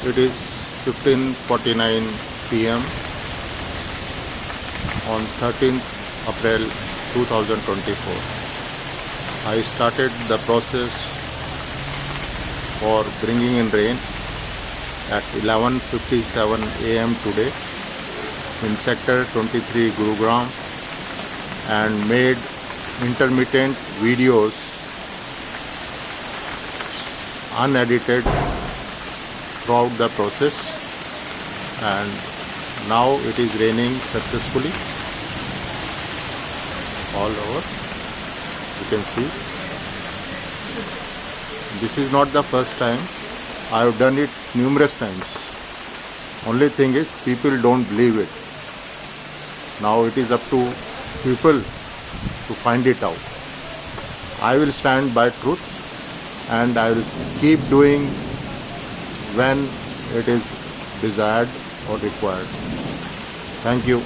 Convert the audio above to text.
It is 15:49 p.m. on 13th April 2024. I started the process for bringing in rain at 11:57 a.m. today in Sector 23 Gurugram and made intermittent videos unedited throughout the process, and now it is raining successfully all over. You can see this is not the first time. I have done it numerous times. Only thing is people don't believe it. Now it is up to people to find it out. I will stand by truth and I will keep doing when it is desired or required. Thank you.